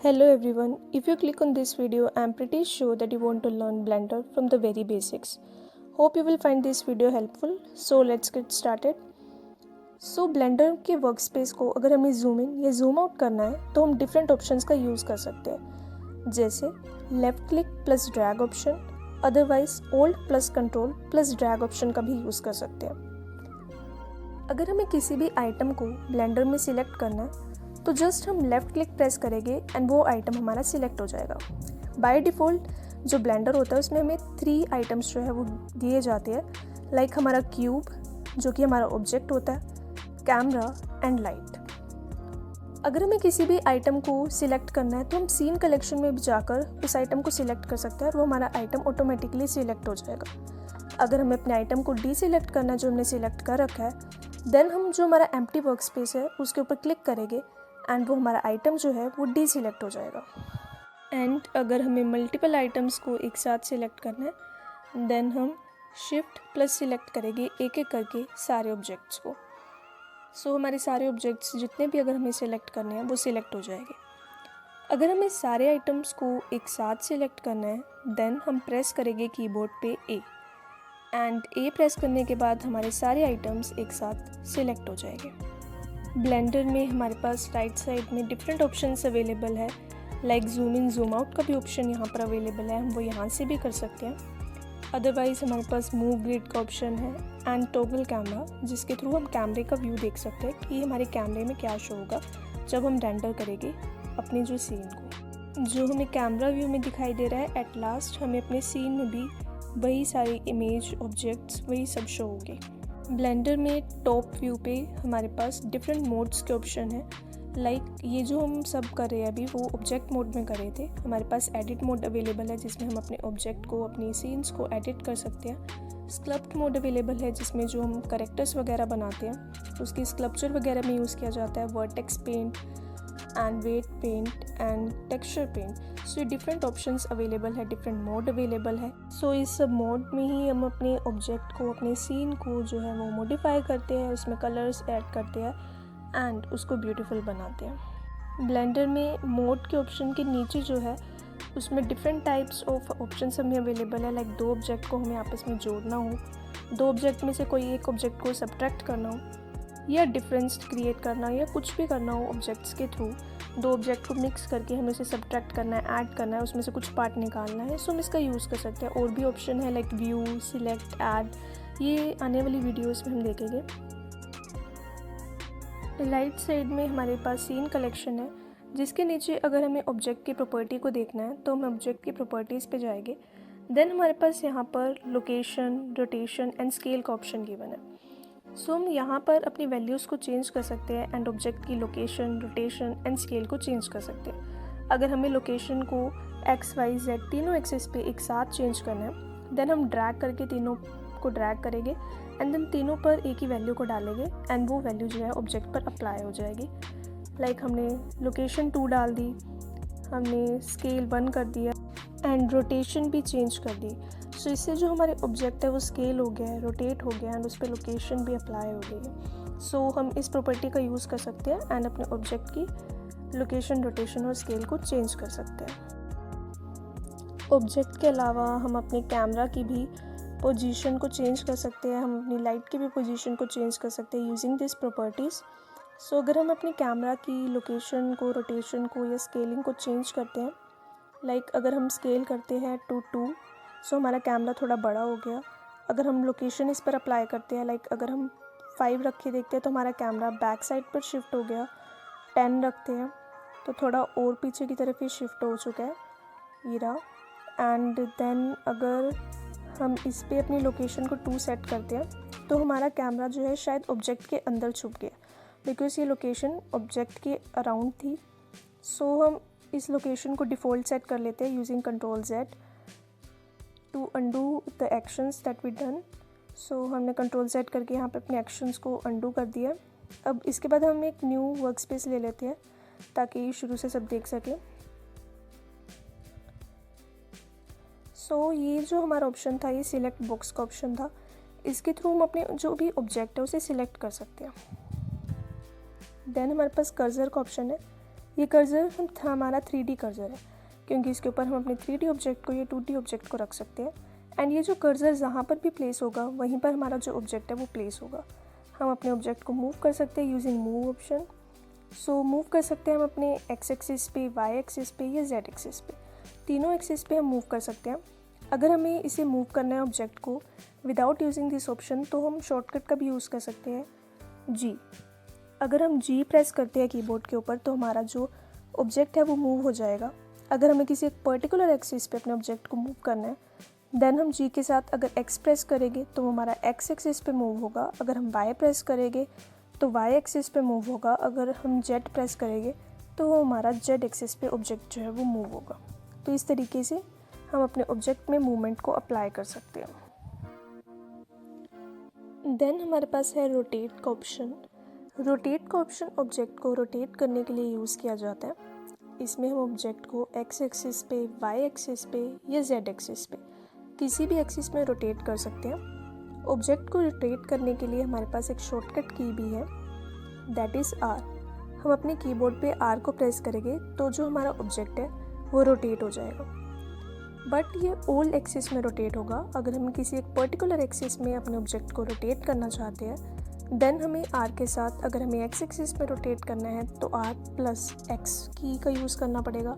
Hello everyone, if you click on this video, I am pretty sure that you want to learn Blender from the very basics. Hope you will find this video helpful. So let's get started. So Blender के workspace को अगर हमें zoom in या zoom out करना है तो हम different options का यूज़ कर सकते हैं, जैसे left click plus drag option, otherwise old plus control plus drag option का भी यूज़ कर सकते हैं। अगर हमें किसी भी आइटम को ब्लेंडर में सिलेक्ट करना है तो जस्ट हम लेफ़्ट क्लिक प्रेस करेंगे एंड वो आइटम हमारा सिलेक्ट हो जाएगा। बाय डिफ़ॉल्ट जो ब्लेंडर होता है उसमें हमें 3 आइटम्स जो है वो दिए जाते हैं, लाइक हमारा क्यूब जो कि हमारा ऑब्जेक्ट होता है, कैमरा एंड लाइट। अगर हमें किसी भी आइटम को सिलेक्ट करना है तो हम सीन कलेक्शन में भी जाकर उस आइटम को सिलेक्ट कर सकते हैं और वो हमारा आइटम ऑटोमेटिकली सिलेक्ट हो जाएगा। अगर हमें अपने आइटम को डीसिलेक्ट करना है जो हमने सिलेक्ट कर रखा है, देन हम जो हमारा एम्प्टी वर्कस्पेस है उसके ऊपर क्लिक करेंगे एंड वो हमारा आइटम जो है वो डीसिलेक्ट हो जाएगा। एंड अगर हमें मल्टीपल आइटम्स को एक साथ सिलेक्ट करना है, देन हम शिफ्ट प्लस सिलेक्ट करेंगे एक एक करके सारे ऑब्जेक्ट्स को। सो हमारे सारे ऑब्जेक्ट्स जितने भी अगर हमें सिलेक्ट करने हैं वो सिलेक्ट हो जाएंगे। अगर हमें सारे आइटम्स को एक साथ सिलेक्ट करना है, देन हम प्रेस करेंगे कीबोर्ड पे ए एंड ए प्रेस करने के बाद हमारे सारे आइटम्स एक साथ सिलेक्ट हो जाएंगे। ब्लेंडर में हमारे पास राइट साइड में डिफरेंट ऑप्शंस अवेलेबल है, like zoom in zoom out का भी ऑप्शन यहाँ पर अवेलेबल है, हम वो यहाँ से भी कर सकते हैं। अदरवाइज़ हमारे पास मूव ग्रिड का ऑप्शन है एंड टॉगल कैमरा, जिसके थ्रू हम कैमरे का व्यू देख सकते हैं कि हमारे कैमरे में क्या शो होगा जब हम रेंडर करेंगे अपने जो सीन को। जो हमें कैमरा व्यू में दिखाई दे रहा है, एट लास्ट हमें अपने सीन में भी वही सारे इमेज ऑब्जेक्ट्स वही सब शो होंगे। ब्लेंडर में टॉप व्यू पे हमारे पास डिफरेंट मोड्स के ऑप्शन है, लाइक ये जो हम सब कर रहे हैं अभी वो ऑब्जेक्ट मोड में कर रहे थे। हमारे पास एडिट मोड अवेलेबल है जिसमें हम अपने ऑब्जेक्ट को, अपनी सीन्स को एडिट कर सकते हैं। स्कल्प्ट मोड अवेलेबल है जिसमें जो हम करेक्टर्स वगैरह बनाते हैं उसकी स्कल्पचर वगैरह में यूज़ किया जाता है। Vertex paint and weight paint and texture paint, so ये डिफरेंट ऑप्शंस अवेलेबल है, डिफरेंट मोड अवेलेबल है। सो इस सब मोड में ही हम अपने ऑब्जेक्ट को, अपने सीन को जो है वो मॉडिफाई करते हैं, उसमें कलर्स ऐड करते हैं एंड उसको ब्यूटीफुल बनाते हैं। ब्लेंडर में मोड के ऑप्शन के नीचे जो है उसमें डिफरेंट टाइप्स ऑफ ऑप्शंस हमें अवेलेबल है, लाइक 2 ऑब्जेक्ट को हमें आपस में जोड़ना हो, 2 ऑब्जेक्ट में से कोई एक ऑब्जेक्ट को सब्ट्रैक्ट करना हो या डिफरेंस क्रिएट करना या कुछ भी करना हो ऑब्जेक्ट्स के थ्रू। 2 ऑब्जेक्ट को मिक्स करके हमें उसे सब्ट्रैक्ट करना है, ऐड करना है, उसमें से कुछ पार्ट निकालना है, सो हम इसका यूज़ कर सकते हैं। और भी ऑप्शन है लाइक व्यू, सिलेक्ट, ऐड, ये आने वाली वीडियोस में हम देखेंगे। राइट साइड में हमारे पास सीन कलेक्शन है जिसके नीचे अगर हमें ऑब्जेक्ट की प्रॉपर्टी को देखना है तो हम ऑब्जेक्ट की प्रॉपर्टीज़ पे जाएंगे। देन हमारे पास यहाँ पर लोकेशन, रोटेशन एंड स्केल का ऑप्शन गिवन है। सो हम यहाँ पर अपनी वैल्यूज़ को चेंज कर सकते हैं एंड ऑब्जेक्ट की लोकेशन, रोटेशन एंड स्केल को चेंज कर सकते हैं। अगर हमें लोकेशन को एक्स, वाई, जेड तीनों एक्सिस पे एक साथ चेंज करना है, देन हम ड्रैग करके तीनों को ड्रैग करेंगे एंड देन तीनों पर एक ही वैल्यू को डालेंगे एंड वो वैल्यू जो है ऑब्जेक्ट पर अप्लाई हो जाएगी। लाइक हमने लोकेशन 2 डाल दी, हमने स्केल 1 कर दिया एंड रोटेशन भी चेंज कर दी। सो इससे जो हमारे ऑब्जेक्ट है वो स्केल हो गया है, रोटेट हो गया एंड उस पर लोकेशन भी अप्लाई हो गई है। सो हम इस प्रॉपर्टी का यूज़ कर सकते हैं एंड अपने ऑब्जेक्ट की लोकेशन, रोटेशन और स्केल को चेंज कर सकते हैं। ऑब्जेक्ट के अलावा हम अपने कैमरा की भी पोजीशन को चेंज कर सकते हैं, हम अपनी लाइट की भी पोजीशन को चेंज कर सकते हैं यूजिंग दिस प्रॉपर्टीज़। सो अगर हम अपने कैमरा की लोकेशन को, रोटेशन को या स्केलिंग को चेंज करते हैं, लाइक अगर हम स्केल करते हैं टू 2, सो हमारा कैमरा थोड़ा बड़ा हो गया। अगर हम लोकेशन इस पर अप्लाई करते हैं, लाइक अगर हम 5 रख के देखते हैं तो हमारा कैमरा बैक साइड पर शिफ्ट हो गया। 10 रखते हैं तो थोड़ा और पीछे की तरफ ही शिफ्ट हो चुका है, ये रहा। एंड देन अगर हम इस पर अपनी लोकेशन को 2 सेट करते हैं तो हमारा कैमरा जो है शायद ऑब्जेक्ट के अंदर छुप गया, बिकॉज ये लोकेशन ऑब्जेक्ट के अराउंड थी। सो हम इस लोकेशन को डिफ़ॉल्ट सेट कर लेते हैं using control Z to undo the actions that we done. So हमने कंट्रोल Z करके यहाँ पे अपने एक्शंस को अंडू कर दिया। अब इसके बाद हम एक न्यू वर्क स्पेस ले लेते हैं ताकि शुरू से सब देख सकें। सो ये जो हमारा ऑप्शन था, ये सिलेक्ट बॉक्स का ऑप्शन था, इसके थ्रू हम अपने जो भी ऑब्जेक्ट है उसे सिलेक्ट कर सकते हैं। देन हमारे पास कर्सर का ऑप्शन है, ये कर्सर हमारा 3D कर्सर है, क्योंकि इसके ऊपर हम अपने 3D ऑब्जेक्ट को या 2D ऑब्जेक्ट को रख सकते हैं। एंड ये जो कर्सर जहाँ पर भी प्लेस होगा वहीं पर हमारा जो ऑब्जेक्ट है वो प्लेस होगा। हम अपने ऑब्जेक्ट को मूव कर सकते हैं using move option. So move कर सकते हैं हम अपने एक्स एक्सिस पे, वाई एक्सिस पे या जेड एक्सिस पे, तीनों एक्सिस पे हम मूव कर सकते हैं। अगर हमें इसे मूव करना है ऑब्जेक्ट को विदाउट यूजिंग दिस ऑप्शन तो हम शॉर्टकट का भी यूज़ कर सकते हैं जी। अगर हम जी प्रेस करते हैं कीबोर्ड के ऊपर तो हमारा जो ऑब्जेक्ट है वो मूव हो जाएगा। अगर हमें किसी एक पर्टिकुलर एक्सिस पे अपने ऑब्जेक्ट को मूव करना है देन हम जी के साथ अगर एक्स प्रेस करेंगे तो हमारा एक्स एक्सिस पे मूव होगा। अगर हम वाई प्रेस करेंगे तो वाई एक्सिस पे मूव होगा। अगर हम जेड प्रेस करेंगे तो वो हमारा जेड एक्सिस पे ऑब्जेक्ट जो है वो मूव होगा। तो इस तरीके से हम अपने ऑब्जेक्ट में मूवमेंट को अप्लाई कर सकते हैं। देन हमारे पास है रोटेट का ऑप्शन। रोटेट का ऑप्शन ऑब्जेक्ट को रोटेट करने के लिए यूज़ किया जाता है। इसमें हम ऑब्जेक्ट को एक्स एक्सिस पे, वाई एक्सिस पे या जेड एक्सिस पे किसी भी एक्सिस में रोटेट कर सकते हैं। ऑब्जेक्ट को रोटेट करने के लिए हमारे पास एक शॉर्टकट की भी है, दैट इज़ आर। हम अपने कीबोर्ड पे आर को प्रेस करेंगे तो जो हमारा ऑब्जेक्ट है वो रोटेट हो जाएगा, बट ये ऑल एक्सिस में रोटेट होगा। अगर हम किसी एक पर्टिकुलर एक्सिस में अपने ऑब्जेक्ट को रोटेट करना चाहते हैं देन हमें आर के साथ, अगर हमें एक्स एक्सिस में रोटेट करना है तो आर प्लस एक्स की का यूज़ करना पड़ेगा।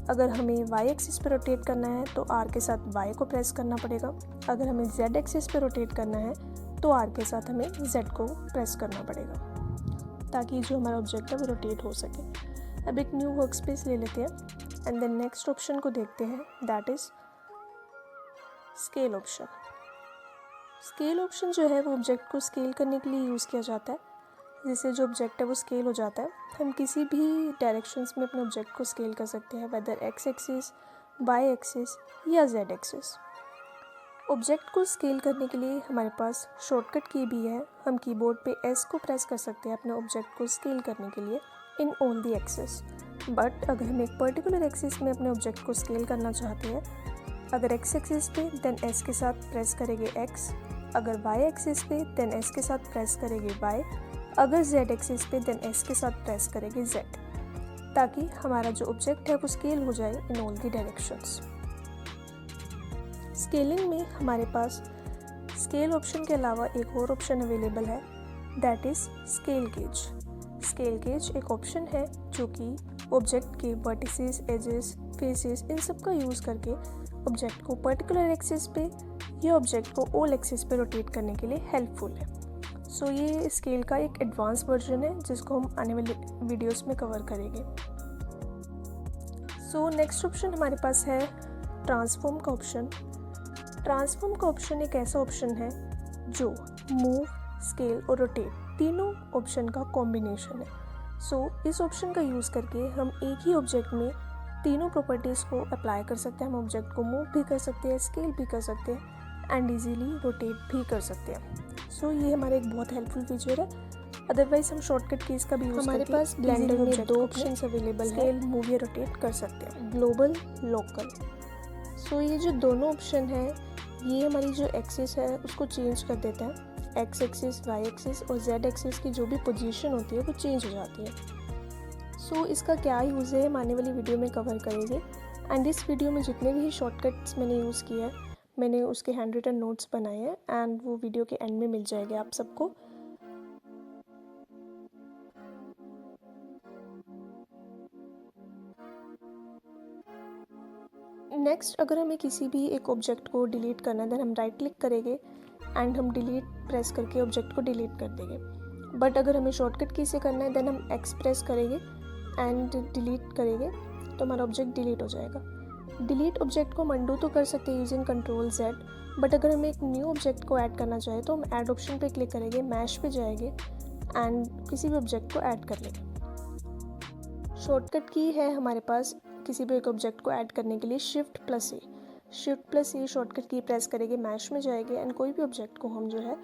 अगर हमें वाई एक्सिस पे रोटेट करना है तो आर के साथ वाई को प्रेस करना पड़ेगा। अगर हमें जेड एक्सिस पे रोटेट करना है तो आर के साथ हमें जेड को प्रेस करना पड़ेगा ताकि जो हमारा ऑब्जेक्ट है वो रोटेट हो सके। अब एक न्यू वर्क स्पेस ले लेते हैं एंड देन नेक्स्ट ऑप्शन को देखते हैं, that is scale option. Scale option जो है वो ऑब्जेक्ट को स्केल करने के लिए यूज़ किया जाता है, जिससे जो ऑब्जेक्ट है वो स्केल हो जाता है। हम किसी भी डायरेक्शंस में अपने ऑब्जेक्ट को स्केल कर सकते हैं, whether x axis, y axis या जेड एक्सिस। ऑब्जेक्ट को स्केल करने के लिए हमारे पास शॉर्टकट की भी है। हम कीबोर्ड पे एस को प्रेस कर सकते हैं अपने ऑब्जेक्ट को स्केल करने के लिए in all the axis. But अगर हम एक पर्टिकुलर एक्सिस में अपने ऑब्जेक्ट को स्केल करना चाहते हैं, अगर एक्स एक्सिस पे देन एस के साथ प्रेस करेंगे एक्स, अगर वाई एक्सिस पे देन एस के साथ प्रेस करेंगे वाई, अगर जेड एक्सिस पे देन एस के साथ प्रेस करेंगे जेड, ताकि हमारा जो ऑब्जेक्ट है वो स्केल हो जाए in all the directions. Scaling में हमारे पास स्केल ऑप्शन के अलावा एक और ऑप्शन अवेलेबल है, that is scale gauge. Scale gauge एक ऑप्शन है जो कि ऑब्जेक्ट के वर्टिसेस, एजेस, फेसेस इन सब का यूज़ करके ऑब्जेक्ट को पर्टिकुलर एक्सिस पे या ऑब्जेक्ट को ऑल एक्सिस पे रोटेट करने के लिए हेल्पफुल है। सो ये स्केल का एक एडवांस वर्जन है जिसको हम आने वाले वीडियोस में कवर करेंगे। सो नेक्स्ट ऑप्शन हमारे पास है ट्रांसफॉर्म का ऑप्शन। ट्रांसफॉर्म का ऑप्शन एक ऐसा ऑप्शन है जो मूव, स्केल और रोटेट तीनों ऑप्शन का कॉम्बिनेशन है। सो इस ऑप्शन का यूज़ करके हम एक ही ऑब्जेक्ट में तीनों प्रॉपर्टीज़ को अप्लाई कर सकते हैं। हम ऑब्जेक्ट को मूव भी कर सकते हैं, स्केल भी कर सकते हैं एंड इजीली रोटेट भी कर सकते हैं। सो ये हमारा एक बहुत हेल्पफुल फीचर है। अदरवाइज हम शॉर्टकट कीज़ का भी यूज़ हमारे करके पास ब्लेंडर में दो ऑप्शंस अवेलेबल है, स्केल, मूव या रोटेट कर सकते हैं, ग्लोबल, लोकल। सो ये जो दोनों ऑप्शन है ये हमारी जो एक्सिस है उसको चेंज कर देते हैं। एक्स एक्सिस, वाई एक्सिस और जेड एक्सिस की जो भी पोजीशन होती है वो चेंज हो जाती है। सो इसका क्या यूज़ है हम आने वाली वीडियो में कवर करेंगे। एंड इस वीडियो में जितने भी शॉर्टकट्स मैंने यूज़ किए हैं मैंने उसके हैंड रिटन नोट्स बनाए हैं एंड वो वीडियो के एंड में मिल जाएंगे आप सबको। नेक्स्ट अगर हमें किसी भी एक ऑब्जेक्ट को डिलीट करना है देन हम राइट क्लिक करेंगे एंड हम डिलीट प्रेस करके ऑब्जेक्ट को डिलीट कर देंगे। बट अगर हमें शॉर्टकट की से करना है देन हम एक्स प्रेस करेंगे एंड डिलीट करेंगे तो हमारा ऑब्जेक्ट डिलीट हो जाएगा। डिलीट ऑब्जेक्ट को हम अंडू तो कर सकते हैं यूजिंग कंट्रोल जेड, बट अगर हम एक न्यू ऑब्जेक्ट को ऐड करना चाहें तो हम ऐड ऑप्शन पे क्लिक करेंगे, मैश पे जाएंगे एंड किसी भी ऑब्जेक्ट को ऐड कर लेंगे। शॉर्टकट की है हमारे पास किसी भी एक ऑब्जेक्ट को ऐड करने के लिए शिफ्ट प्लस ए शॉर्टकट की प्रेस करेंगे, मैश में जाएंगे एंड कोई भी ऑब्जेक्ट को हम जो है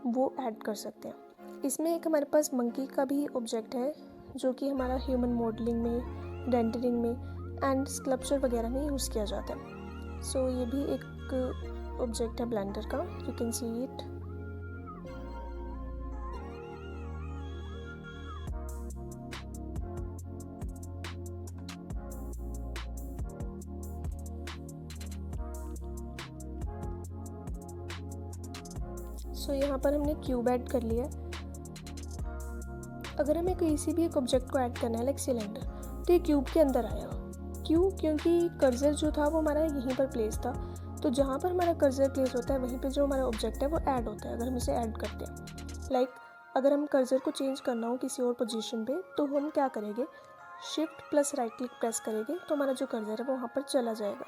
वो ऐड कर सकते हैं। इसमें एक हमारे पास मंकी का भी ऑब्जेक्ट है जो कि हमारा ह्यूमन मॉडलिंग में, रेंडरिंग में एंड स्कल्पचर वगैरह में यूज़ किया जाता है। सो ये भी एक ऑब्जेक्ट है ब्लेंडर का, यू कैन सी इट। सो यहाँ पर हमने क्यूब ऐड कर लिया। अगर हमें किसी भी एक ऑब्जेक्ट को ऐड करना है लाइक सिलेंडर, तो ये क्यूब के अंदर आया। क्यों? क्योंकि कर्सर जो था वो हमारा यहीं पर प्लेस था, तो जहाँ पर हमारा कर्सर प्लेस होता है वहीं पे जो हमारा ऑब्जेक्ट है वो ऐड होता है अगर हम इसे ऐड करते हैं। लाइक अगर हम कर्सर को चेंज करना हो किसी और पोजीशन पे, तो हम क्या करेंगे, shift plus right click press करेंगे तो हमारा जो कर्सर है वो वहाँ पर चला जाएगा।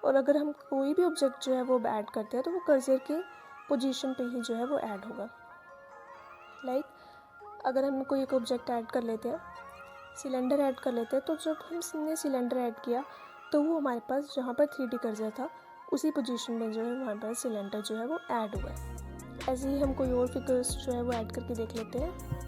और अगर हम कोई भी ऑब्जेक्ट जो है वो ऐड करते हैं तो वो कर्सर के पोजीशन पे ही जो है वो ऐड होगा। लाइक अगर हम कोई एक ऑब्जेक्ट ऐड कर लेते हैं, सिलेंडर ऐड कर लेते हैं, तो जब हमने सिलेंडर ऐड किया तो वो हमारे पास जहाँ पर 3D कर्सर था उसी पोजीशन में जो है हमारे पास सिलेंडर जो है वो ऐड हुआ है। ऐसे ही हम कोई और फिगर्स जो है वो ऐड करके देख लेते हैं।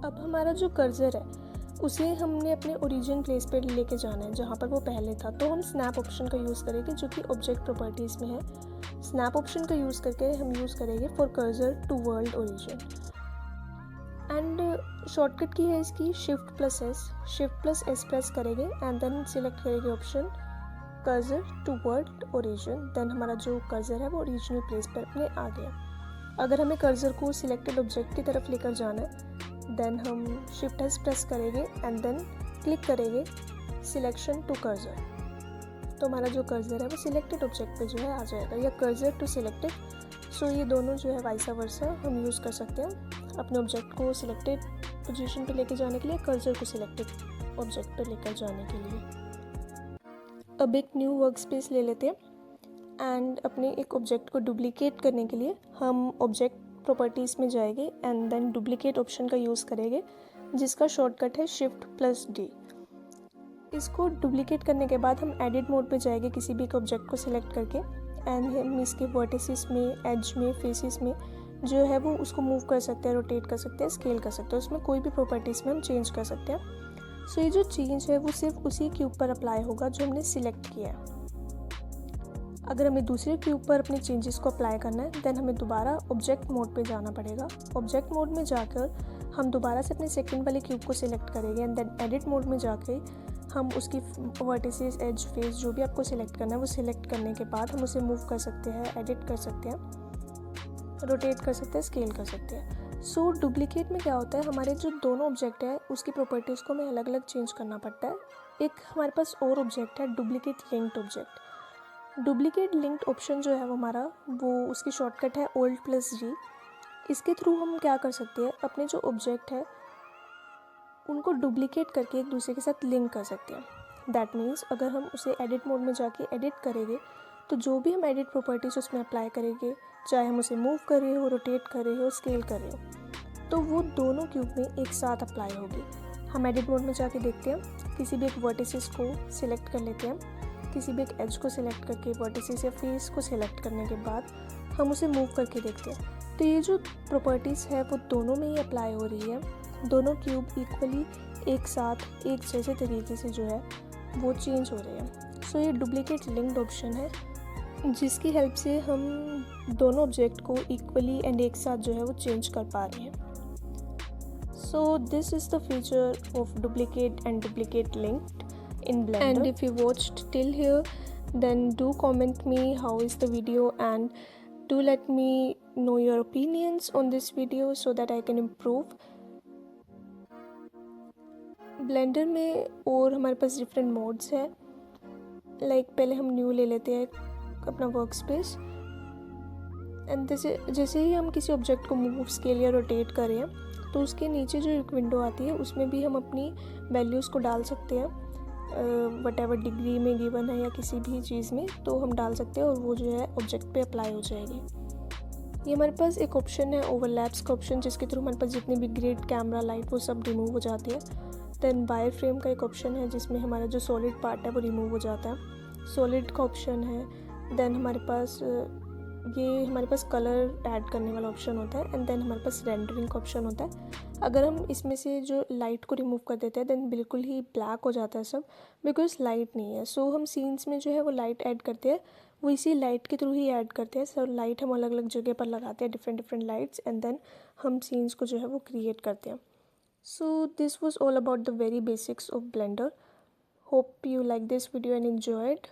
अब हमारा जो कर्सर है उसे हमने अपने ओरिजिन प्लेस पे लेके जाना है जहाँ पर वो पहले था, तो हम स्नैप ऑप्शन का यूज़ करेंगे जो कि ऑब्जेक्ट प्रॉपर्टीज़ में है। स्नैप ऑप्शन का यूज़ करके हम यूज़ करेंगे for cursor to world origin. And shortcut key है इसकी शिफ्ट प्लस एस प्रेस करेंगे एंड देन सिलेक्ट करेंगे option cursor to world origin. Then हमारा जो कर्सर है वो ओरिजिनल प्लेस पर अपने आ गया। अगर हमें कर्सर को सिलेक्टेड ऑब्जेक्ट की तरफ लेकर जाना है, देन हम शिफ्ट एस प्रेस करेंगे एंड देन क्लिक करेंगे सिलेक्शन टू कर्सर, तो हमारा जो कर्सर है वो सिलेक्टेड ऑब्जेक्ट पे जो है आ जाएगा, या कर्सर टू सिलेक्टेड। सो ये दोनों जो है वाइसा वर्सा हम यूज़ कर सकते हैं अपने ऑब्जेक्ट को सिलेक्टेड पोजीशन पे लेके जाने के लिए, कर्सर को सिलेक्टेड ऑब्जेक्ट पे लेकर जाने के लिए। अब एक न्यू वर्क स्पेस ले लेते हैं एंड अपने एक ऑब्जेक्ट को डुप्लीकेट करने के लिए हम ऑब्जेक्ट प्रॉपर्टीज़ में जाएंगे एंड देन डुप्लीकेट ऑप्शन का यूज़ करेंगे जिसका शॉर्टकट है शिफ्ट प्लस डी। इसको डुप्लीकेट करने के बाद हम एडिट मोड पे जाएंगे किसी भी एक ऑब्जेक्ट को सिलेक्ट करके एंड हम इसके वर्टिसेस में, एज में, फेसेस में जो है वो उसको मूव कर सकते हैं, रोटेट कर सकते हैं, स्केल कर सकते हैं, उसमें कोई भी प्रॉपर्टीज़ में हम चेंज कर सकते हैं। सो ये जो चेंज है वो सिर्फ उसी क्यूब पर अप्लाई होगा जो हमने सिलेक्ट किया है। अगर हमें दूसरे क्यूब पर अपने चेंजेस को अप्लाई करना है देन हमें दोबारा ऑब्जेक्ट मोड पे जाना पड़ेगा। ऑब्जेक्ट मोड में जाकर हम दोबारा से अपने सेकंड वाले क्यूब को सिलेक्ट करेंगे एंड देन एडिट मोड में जाकर हम उसकी वर्टिसेस, एज, फेस जो भी आपको सिलेक्ट करना है वो सिलेक्ट करने के बाद हम उसे मूव कर सकते हैं, एडिट कर सकते हैं, रोटेट कर सकते हैं, स्केल कर सकते हैं। सो डुप्लीकेट में क्या होता है, हमारे जो दोनों ऑब्जेक्ट है उसकी प्रॉपर्टीज़ को हमें अलग अलग चेंज करना पड़ता है। एक हमारे पास और ऑब्जेक्ट है duplicate linked object. Duplicate linked option जो है वो हमारा, वो उसकी शॉर्टकट है ओल्ड प्लस जी। इसके थ्रू हम क्या कर सकते हैं, अपने जो ऑब्जेक्ट है उनको डुप्लीकेट करके एक दूसरे के साथ लिंक कर सकते हैं। दैट मीन्स अगर हम उसे एडिट मोड में जाके एडिट करेंगे तो जो भी हम एडिट प्रॉपर्टीज़ उसमें अप्लाई करेंगे, चाहे हम उसे मूव कर रहे हो, रोटेट कर रहे हो, स्केल कर रहे हो, तो वो दोनों क्यूब में एक साथ अप्लाई होगी। हम एडिट मोड में जाके देखते हैं, किसी भी एक वर्टिसेस को सिलेक्ट कर लेते हैं, किसी भी एक एज को सिलेक्ट करके वर्टिसेस या फेस को सिलेक्ट करने के बाद हम उसे मूव करके देखते हैं, तो ये जो प्रॉपर्टीज़ है वो दोनों में ही अप्लाई हो रही है। दोनों क्यूब इक्वली एक साथ एक जैसे तरीके से जो है वो चेंज हो रहे हैं। सो ये डुप्लीकेट लिंक्ड ऑप्शन है जिसकी हेल्प से हम दोनों ऑब्जेक्ट को इक्वली एंड एक साथ जो है वो चेंज कर पा रहे हैं। So this is the feature of duplicate and duplicate linked in Blender. And if you watched till here, then do comment me how is the video and do let me know your opinions on this video so that I can improve. Blender में और हमारे पास different modes है। Like पहले हम new ले लेते हैं अपना वर्क स्पेस एंड जैसे ही हम किसी ऑब्जेक्ट को मूव, स्केल या रोटेट करें तो उसके नीचे जो एक विंडो आती है उसमें भी हम अपनी वैल्यूज़ को डाल सकते हैं, वट एवर डिग्री में गिवन है या किसी भी चीज़ में तो हम डाल सकते हैं और वो जो है ऑब्जेक्ट पे अप्लाई हो जाएगी। ये हमारे पास एक ऑप्शन है ओवरलैप्स का ऑप्शन, जिसके थ्रू हमारे पास जितने भी ग्रिड, कैमरा, लाइट वो सब रिमूव हो जाती है। देन वायर फ्रेम का एक ऑप्शन है जिसमें हमारा जो सॉलिड पार्ट है वो रिमूव हो जाता है, सॉलिड का ऑप्शन है। देन हमारे पास कलर ऐड करने वाला ऑप्शन होता है, एंड देन हमारे पास रेंडरिंग का ऑप्शन होता है। अगर हम इसमें से जो लाइट को रिमूव कर देते हैं देन बिल्कुल ही ब्लैक हो जाता है सब, बिकॉज लाइट नहीं है। सो हम सीन्स में जो है वो लाइट ऐड करते हैं, वो इसी लाइट के थ्रू ही ऐड करते हैं। सो लाइट हम अलग अलग जगह पर लगाते हैं, different different lights, and then हम सीन्स को जो है वो क्रिएट करते हैं। So this was all about the very basics of Blender. Hope you like this video and enjoyed.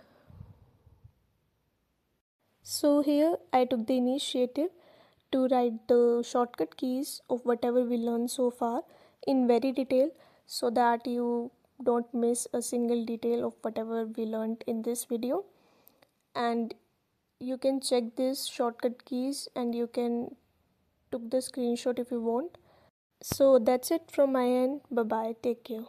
So here I took the initiative to write the shortcut keys of whatever we learned so far in very detail, so that you don't miss a single detail of whatever we learned in this video. And you can check these shortcut keys and you can took the screenshot if you want. So that's it from my end. Bye bye, take care.